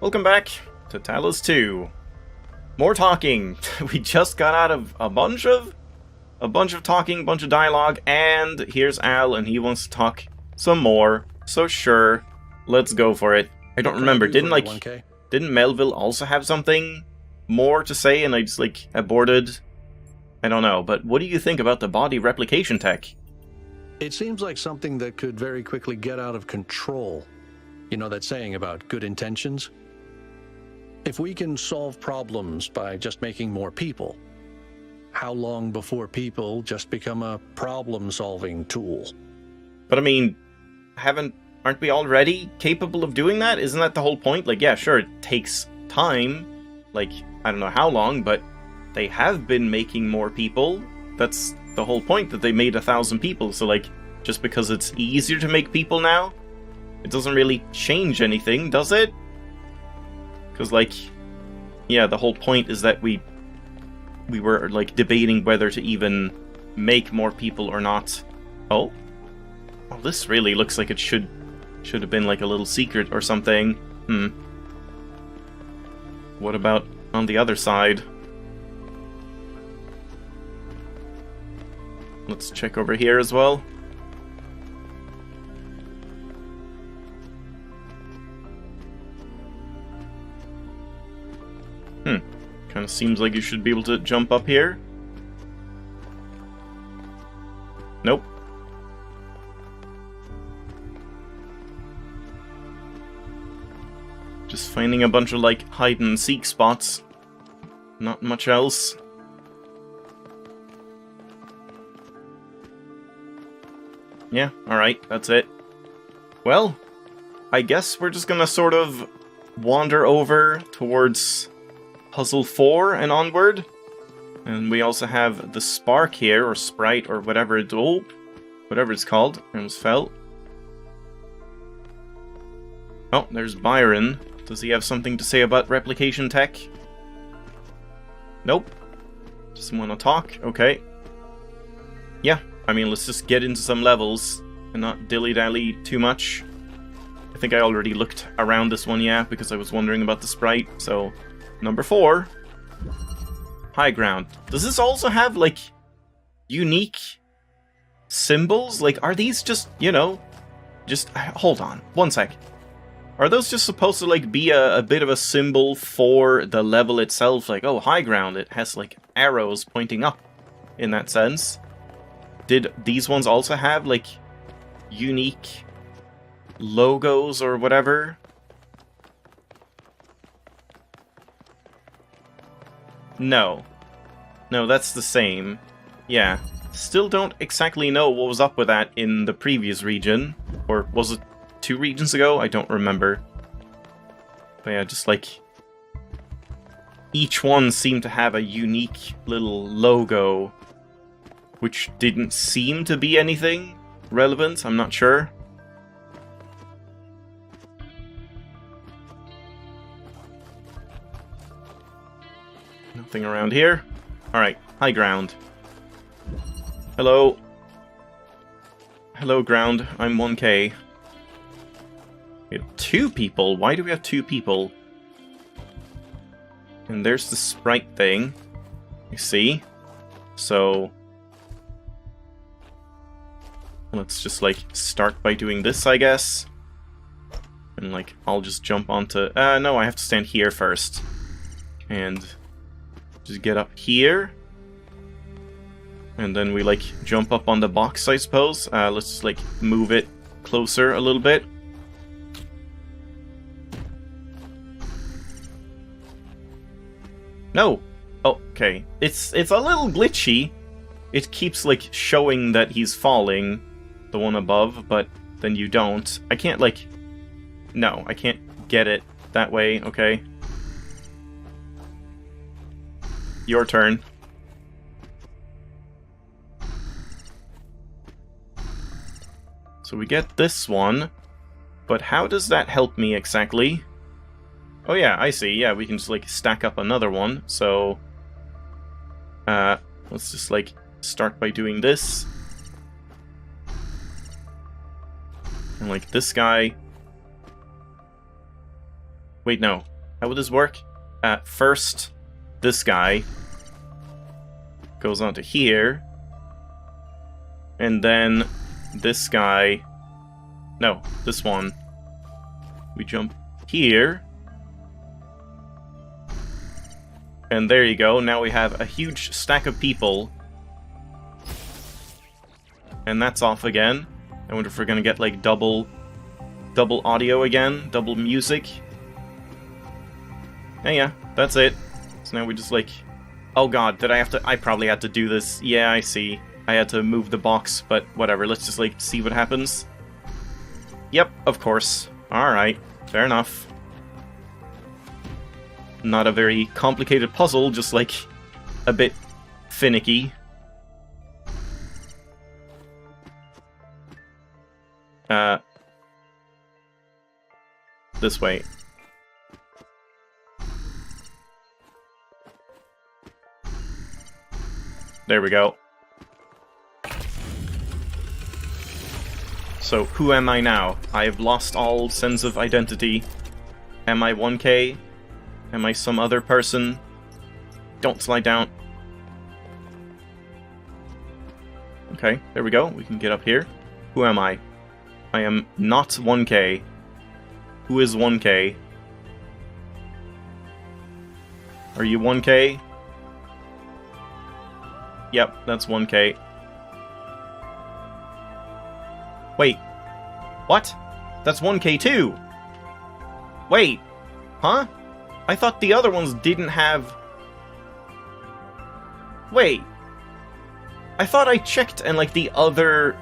Welcome back to Talos 2. More talking. We just got out of a bunch of talking, bunch of dialogue, and here's Al, and he wants to talk some more. So sure, let's go for it. I don't remember. Didn't Melville also have something more to say, and I just aborted? I don't know. But what do you think about the body replication tech? It seems like something that could very quickly get out of control. You know that saying about good intentions? If we can solve problems by just making more people, how long before people just become a problem-solving tool? But I mean, aren't we already capable of doing that? Isn't that the whole point? Yeah, sure, it takes time. I don't know how long, but they have been making more people. That's the whole point, that they made 1,000 people. So, just because it's easier to make people now, it doesn't really change anything, does it? Because, yeah, the whole point is that we were, debating whether to even make more people or not. Oh? Well, this really looks like it should have been, a little secret or something. What about on the other side? Let's check over here as well. Kind of seems like you should be able to jump up here. Nope. Just finding a bunch of, hide-and-seek spots. Not much else. Yeah, alright, that's it. Well, I guess we're just gonna sort of wander over towards Puzzle 4 and onward. And we also have the Spark here, or Sprite, or whatever it's called. I almost fell. Oh, there's Byron. Does he have something to say about replication tech? Nope. Doesn't want to talk? Okay. Yeah, I mean, let's just get into some levels and not dilly-dally too much. I think I already looked around this one, yeah, because I was wondering about the Sprite, so... Number 4. High ground. Does this also have, unique symbols? Are these just, just... Hold on, one sec. Are those just supposed to, be a bit of a symbol for the level itself? Oh, high ground, it has, arrows pointing up, in that sense. Did these ones also have, unique logos or whatever? No. No, that's the same. Yeah. Still don't exactly know what was up with that in the previous region. Or was it 2 regions ago? I don't remember. But yeah, just each one seemed to have a unique little logo, which didn't seem to be anything relevant, I'm not sure. Nothing around here. Alright, high ground. Hello. Hello, ground. I'm 1K. We have 2 people. Why do we have 2 people? And there's the Sprite thing. You see? So... let's just, start by doing this, I guess. And, I'll just jump onto... no, I have to stand here first. And... just get up here. And then we, jump up on the box, I suppose. Let's just, move it closer a little bit. No! Oh, okay. It's a little glitchy. It keeps, showing that he's falling, the one above, but then you don't. I can't, no, I can't get it that way, okay? Your turn. So we get this one, but how does that help me exactly? Oh yeah, I see. Yeah, we can just stack up another one. So let's just start by doing this. And this guy Wait, no. How would this work? First, this guy goes onto here. And then this guy... No, this one. We jump here. And there you go. Now we have a huge stack of people. And that's off again. I wonder if we're gonna get, like, double audio again. Double music. And yeah, that's it. So now we just, like... Oh god, did I have to... I probably had to do this. Yeah, I see. I had to move the box, but whatever. Let's just, like, see what happens. Yep, of course. Alright, fair enough. Not a very complicated puzzle, just, like, a bit finicky. This way. There we go. So, who am I now? I have lost all sense of identity. Am I 1K? Am I some other person? Don't slide down. Okay, there we go. We can get up here. Who am I? I am not 1K. Who is 1K? Are you 1K? Yep, that's 1K. Wait. What? That's 1K too! Wait. Huh? I thought the other ones didn't have... Wait. I thought I checked and, like, the other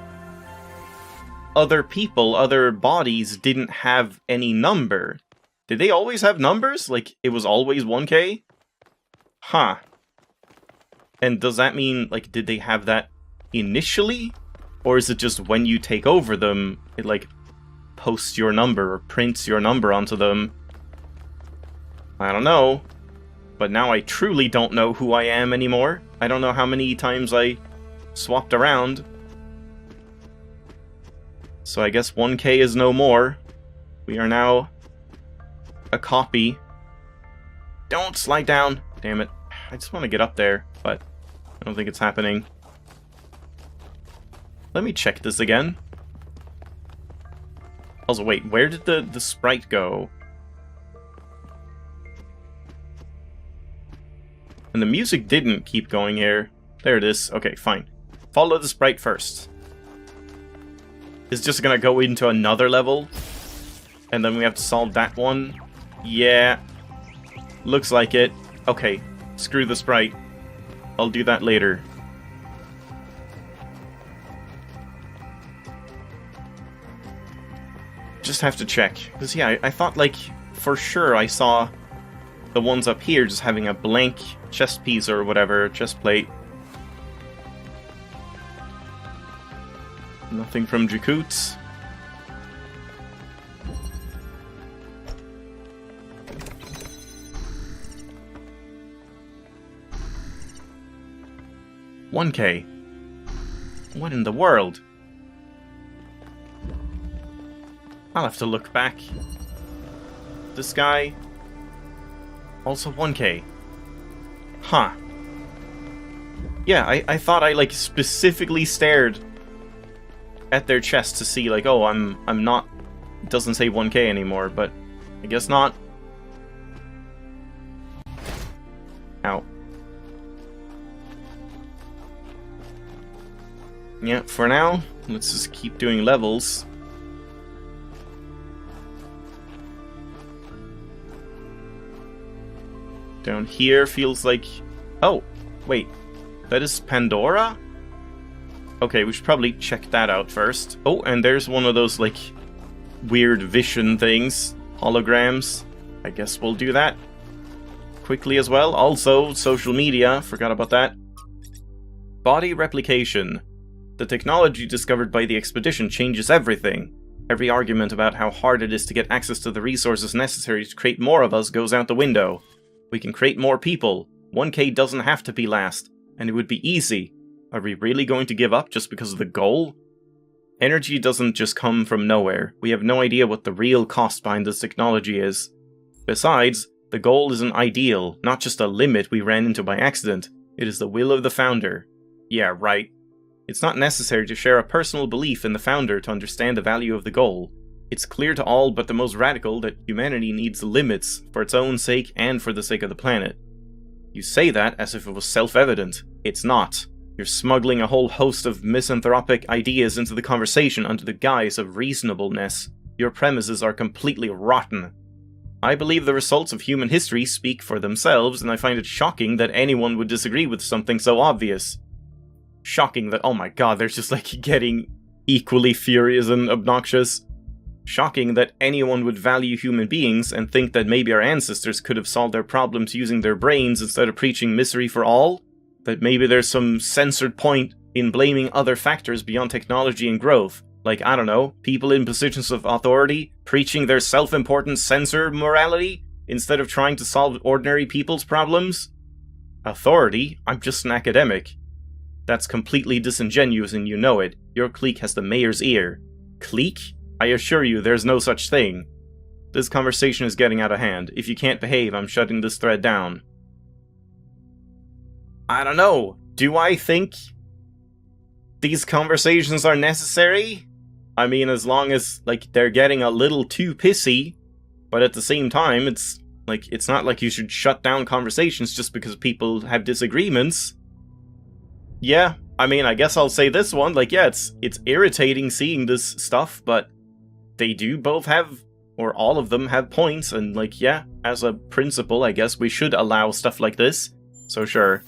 people, other bodies didn't have any number. Did they always have numbers? Like, it was always 1K? Huh. And does that mean, like, did they have that initially? Or is it just when you take over them, it, like, posts your number or prints your number onto them? I don't know. But now I truly don't know who I am anymore. I don't know how many times I swapped around. So I guess 1K is no more. We are now a copy. Don't slide down! Damn it. I just want to get up there, but I don't think it's happening. Let me check this again. Also, wait, where did the sprite go? And the music didn't keep going here. There it is. Okay, fine. Follow the sprite first. It's just gonna go into another level. And then we have to solve that one. Yeah. Looks like it. Okay, screw the sprite. I'll do that later. Just have to check. Because, yeah, I thought, like, for sure I saw the ones up here just having a blank chest piece or whatever, chest plate. Nothing from Jakut's. $1K. What in the world? I'll have to look back. This guy... also 1K. Huh. Yeah, I thought I, like, specifically stared at their chest to see, like, oh, I'm not... It doesn't say 1K anymore, but I guess not. Ow. Yeah, for now, let's just keep doing levels. Down here feels like... Oh, wait. That is Pandora? Okay, we should probably check that out first. Oh, and there's one of those, like, weird vision things. Holograms. I guess we'll do that quickly as well. Also, social media. Forgot about that. Body replication. The technology discovered by the expedition changes everything. Every argument about how hard it is to get access to the resources necessary to create more of us goes out the window. We can create more people. 1K doesn't have to be last. And it would be easy. Are we really going to give up just because of the goal? Energy doesn't just come from nowhere. We have no idea what the real cost behind this technology is. Besides, the goal is an ideal, not just a limit we ran into by accident. It is the will of the founder. Yeah, right. It's not necessary to share a personal belief in the founder to understand the value of the goal. It's clear to all but the most radical that humanity needs limits for its own sake and for the sake of the planet. You say that as if it was self-evident. It's not. You're smuggling a whole host of misanthropic ideas into the conversation under the guise of reasonableness. Your premises are completely rotten. I believe the results of human history speak for themselves, and I find it shocking that anyone would disagree with something so obvious. Shocking that, oh my god, they're just like getting equally furious and obnoxious. Shocking that anyone would value human beings and think that maybe our ancestors could have solved their problems using their brains instead of preaching misery for all. That maybe there's some censored point in blaming other factors beyond technology and growth. Like, I don't know, people in positions of authority preaching their self-important censor morality instead of trying to solve ordinary people's problems? Authority? I'm just an academic. That's completely disingenuous and you know it. Your clique has the mayor's ear. Clique? I assure you there's no such thing. This conversation is getting out of hand. If you can't behave, I'm shutting this thread down. I don't know. Do I think these conversations are necessary? I mean, as long as, like, they're getting a little too pissy, but at the same time, it's not like you should shut down conversations just because people have disagreements. Yeah, I mean, I guess I'll say this one, like, yeah, it's irritating seeing this stuff, but they do both have, or all of them have points, and, like, yeah, as a principle, I guess we should allow stuff like this, so sure.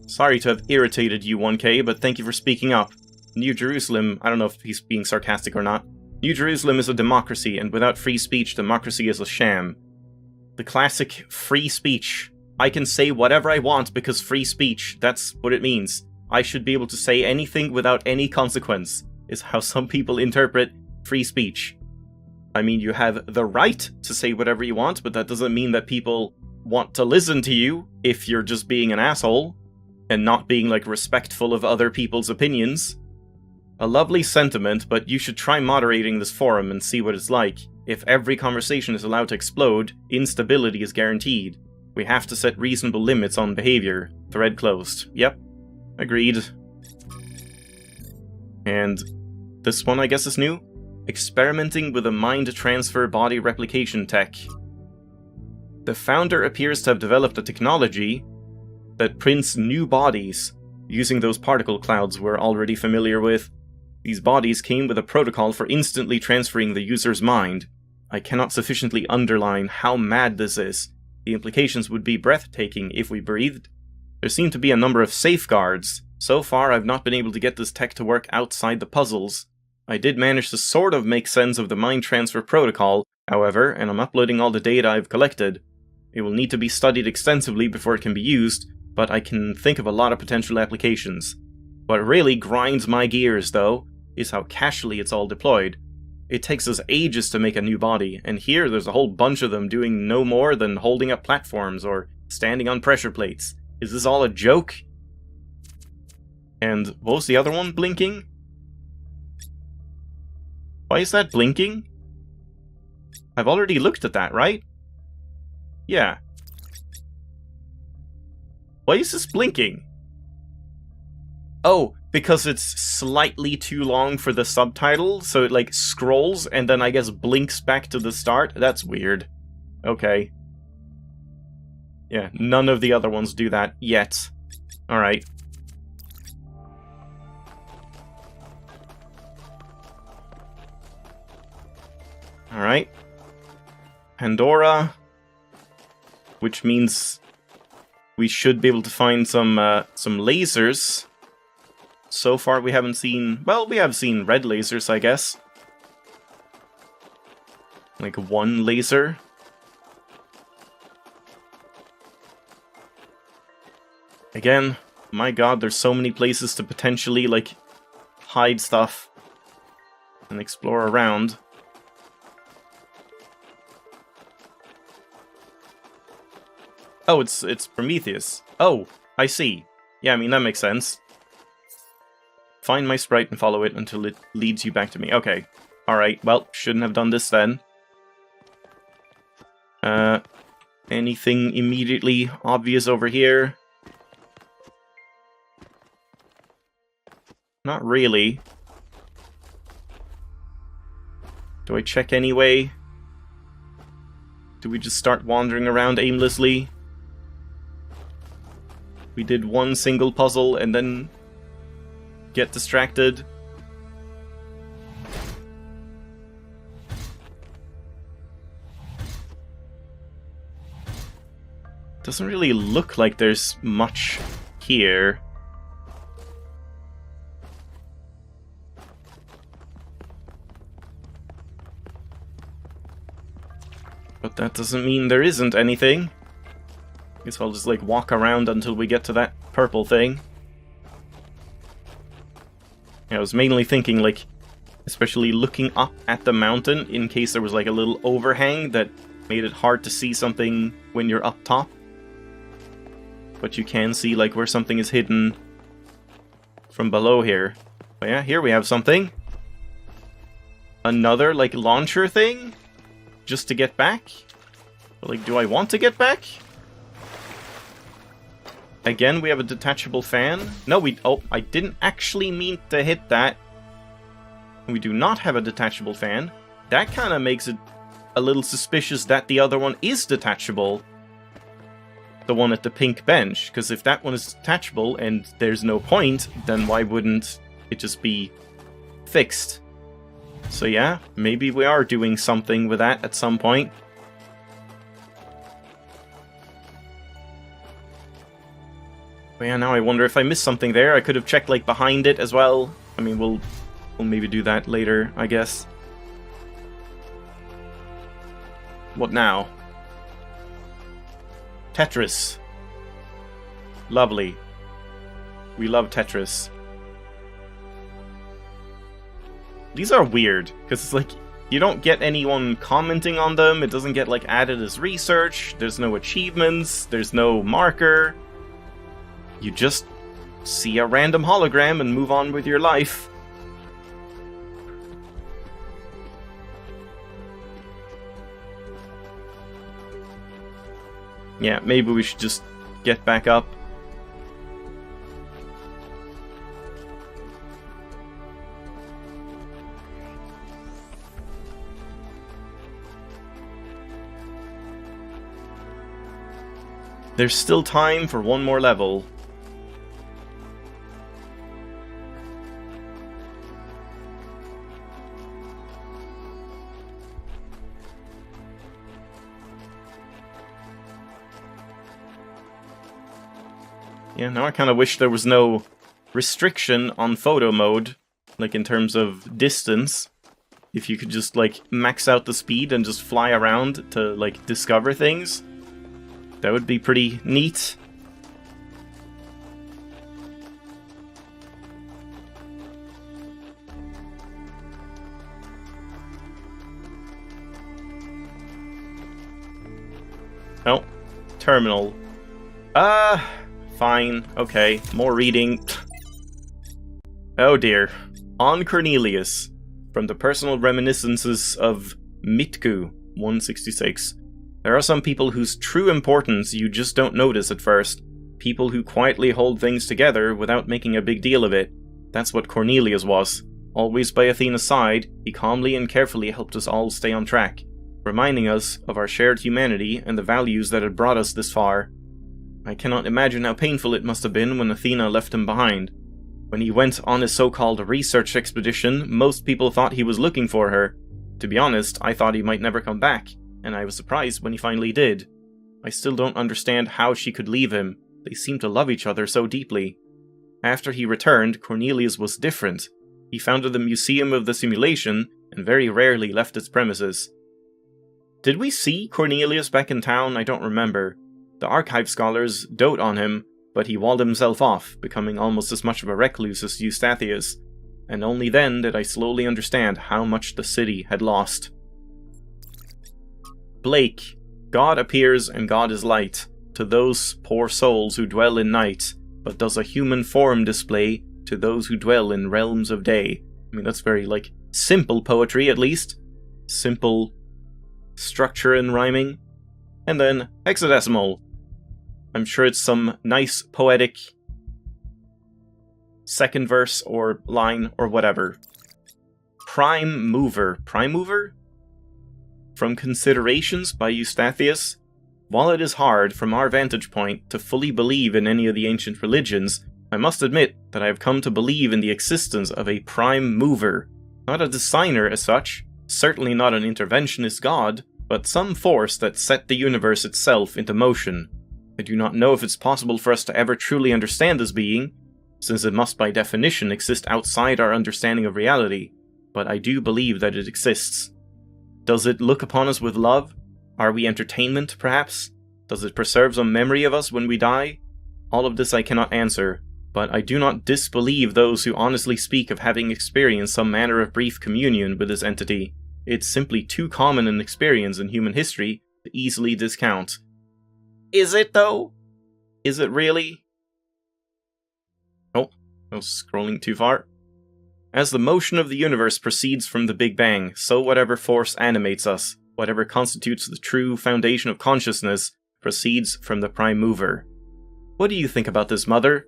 Sorry to have irritated you, 1K, but thank you for speaking up. New Jerusalem, I don't know if he's being sarcastic or not. New Jerusalem is a democracy, and without free speech, democracy is a sham. The classic free speech. I can say whatever I want because free speech, that's what it means. I should be able to say anything without any consequence, is how some people interpret free speech. I mean, you have the right to say whatever you want, but that doesn't mean that people want to listen to you if you're just being an asshole. And not being, like, respectful of other people's opinions. A lovely sentiment, but you should try moderating this forum and see what it's like. If every conversation is allowed to explode, instability is guaranteed. We have to set reasonable limits on behavior. Thread closed. Yep. Agreed. And this one, I guess, is new. Experimenting with a mind transfer body replication tech. The founder appears to have developed a technology that prints new bodies, using those particle clouds we're already familiar with. These bodies came with a protocol for instantly transferring the user's mind. I cannot sufficiently underline how mad this is. The implications would be breathtaking if we breathed. There seem to be a number of safeguards. So far, I've not been able to get this tech to work outside the puzzles. I did manage to sort of make sense of the mind transfer protocol, however, and I'm uploading all the data I've collected. It will need to be studied extensively before it can be used, but I can think of a lot of potential applications. What really grinds my gears, though, is how casually it's all deployed. It takes us ages to make a new body, and here there's a whole bunch of them doing no more than holding up platforms or standing on pressure plates. Is this all a joke? And what was the other one blinking? Why is that blinking? I've already looked at that, right? Yeah. Why is this blinking? Oh, because it's slightly too long for the subtitle, so it like scrolls and then I guess blinks back to the start? That's weird. Okay. Yeah, none of the other ones do that yet. Alright. Alright. Pandora. Which means we should be able to find some lasers. So far we haven't seen... Well, we have seen red lasers, I guess. Like one laser. Again, my god, there's so many places to potentially, like, hide stuff and explore around. Oh, it's Prometheus. Oh, I see. Yeah, I mean, that makes sense. Find my sprite and follow it until it leads you back to me. Okay. Alright, well, shouldn't have done this then. Anything immediately obvious over here? Not really. Do I check anyway? Do we just start wandering around aimlessly? We did one single puzzle and then get distracted. Doesn't really look like there's much here. But that doesn't mean there isn't anything. Guess I'll just, like, walk around until we get to that purple thing. Yeah, I was mainly thinking, like, especially looking up at the mountain in case there was, like, a little overhang that made it hard to see something when you're up top. But you can see, like, where something is hidden from below here. But yeah, here we have something. Another, like, launcher thing? Just to get back? But, like, do I want to get back? Again, we have a detachable fan. No, oh, I didn't actually mean to hit that. We do not have a detachable fan. That kind of makes it a little suspicious that the other one is detachable. The one at the pink bench. Because if that one is detachable and there's no point, then why wouldn't it just be fixed? So yeah, maybe we are doing something with that at some point. But yeah, now I wonder if I missed something there. I could have checked, like, behind it as well. I mean, we'll maybe do that later, I guess. What now? Tetris. Lovely. We love Tetris. These are weird, because it's like, you don't get anyone commenting on them, it doesn't get, like, added as research, there's no achievements, there's no marker. You just see a random hologram and move on with your life. Yeah, maybe we should just get back up. There's still time for one more level. Yeah, now I kind of wish there was no restriction on photo mode, like in terms of distance. If you could just, like, max out the speed and just fly around to, like, discover things. That would be pretty neat. Oh, terminal. Fine, okay, more reading. Oh dear. On Cornelius, from the personal reminiscences of Mitku, 166. There are some people whose true importance you just don't notice at first. People who quietly hold things together without making a big deal of it. That's what Cornelius was. Always by Athena's side, he calmly and carefully helped us all stay on track, reminding us of our shared humanity and the values that had brought us this far. I cannot imagine how painful it must have been when Athena left him behind. When he went on his so-called research expedition, most people thought he was looking for her. To be honest, I thought he might never come back, and I was surprised when he finally did. I still don't understand how she could leave him. They seemed to love each other so deeply. After he returned, Cornelius was different. He founded the Museum of the Simulation, and very rarely left its premises. Did we see Cornelius back in town? I don't remember. The archive scholars dote on him, but he walled himself off, becoming almost as much of a recluse as Eustathius. And only then did I slowly understand how much the city had lost. Blake. God appears and God is light, to those poor souls who dwell in night, but does a human form display to those who dwell in realms of day. I mean, that's very, like, simple poetry at least. Simple structure and rhyming. And then hexadecimal. I'm sure it's some nice poetic second verse or line or whatever. Prime mover. Prime mover? From Considerations by Eustathius. While it is hard, from our vantage point, to fully believe in any of the ancient religions, I must admit that I have come to believe in the existence of a prime mover. Not a designer as such, certainly not an interventionist god, but some force that set the universe itself into motion. I do not know if it's possible for us to ever truly understand this being, since it must by definition exist outside our understanding of reality, but I do believe that it exists. Does it look upon us with love? Are we entertainment, perhaps? Does it preserve some memory of us when we die? All of this I cannot answer, but I do not disbelieve those who honestly speak of having experienced some manner of brief communion with this entity. It's simply too common an experience in human history to easily discount. Is it, though? Is it really? Oh, I was scrolling too far. As the motion of the universe proceeds from the Big Bang, so whatever force animates us, whatever constitutes the true foundation of consciousness, proceeds from the prime mover. What do you think about this, Mother?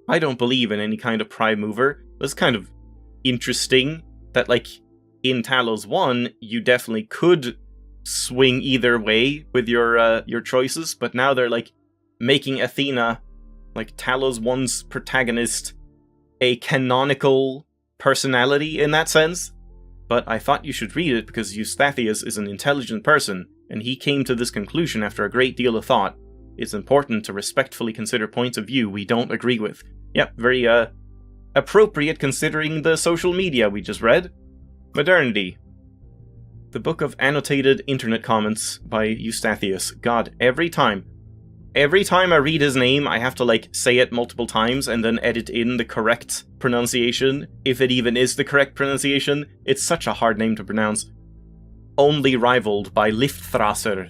I don't believe in any kind of prime mover. It's kind of interesting that, like, in Talos 1, you definitely could swing either way with your choices, but now they're, like, making Athena, like Talos 1's protagonist, a canonical personality in that sense. But I thought you should read it because Eustathius is an intelligent person, and he came to this conclusion after a great deal of thought. It's important to respectfully consider points of view we don't agree with. Yep, very, appropriate considering the social media we just read. Modernity. The Book of Annotated Internet Comments by Eustathius. God, every time I read his name, I have to, like, say it multiple times and then edit in the correct pronunciation, if it even is the correct pronunciation. It's such a hard name to pronounce. Only rivaled by Lifthrasser.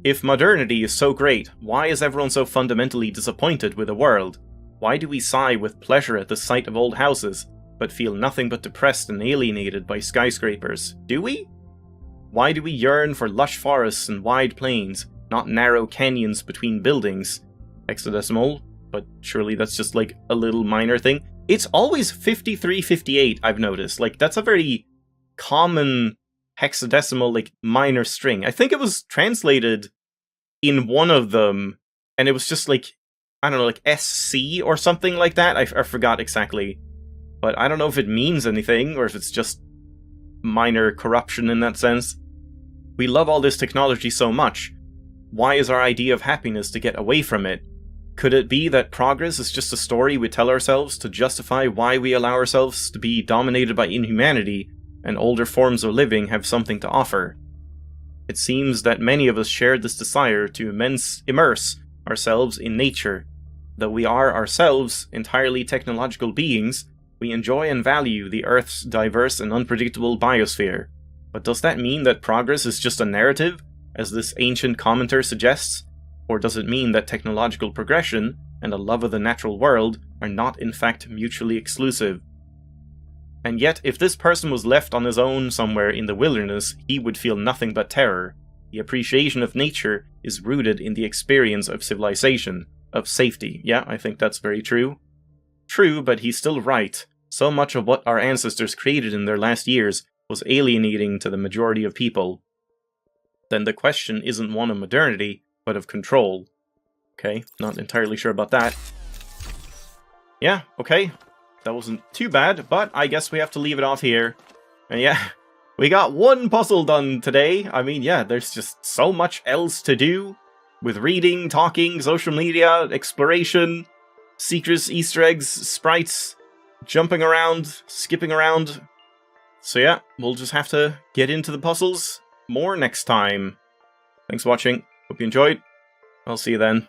If modernity is so great, why is everyone so fundamentally disappointed with the world? Why do we sigh with pleasure at the sight of old houses, but feel nothing but depressed and alienated by skyscrapers? Do we? Why do we yearn for lush forests and wide plains, not narrow canyons between buildings? Hexadecimal, but surely that's just like a little minor thing. It's always 5358, I've noticed. Like, that's a very common hexadecimal, like, minor string. I think it was translated in one of them, and it was just like, I don't know, like SC or something like that. I forgot exactly. But I don't know if it means anything, or if it's just minor corruption in that sense. We love all this technology so much. Why is our idea of happiness to get away from it? Could it be that progress is just a story we tell ourselves to justify why we allow ourselves to be dominated by inhumanity, and older forms of living have something to offer? It seems that many of us share this desire to immerse ourselves in nature. Though we are ourselves entirely technological beings, we enjoy and value the Earth's diverse and unpredictable biosphere. But does that mean that progress is just a narrative, as this ancient commenter suggests? Or does it mean that technological progression and a love of the natural world are not in fact mutually exclusive? And yet, if this person was left on his own somewhere in the wilderness, he would feel nothing but terror. The appreciation of nature is rooted in the experience of civilization, of safety. Yeah, I think that's very true. True, but he's still right. So much of what our ancestors created in their last years was alienating to the majority of people. Then the question isn't one of modernity, but of control. Okay, not entirely sure about that. Yeah, okay. That wasn't too bad, but I guess we have to leave it off here. And yeah, we got one puzzle done today. I mean, yeah, there's just so much else to do. With reading, talking, social media, exploration, secrets, Easter eggs, sprites, jumping around, skipping around. So yeah, we'll just have to get into the puzzles more next time. Thanks for watching. Hope you enjoyed. I'll see you then.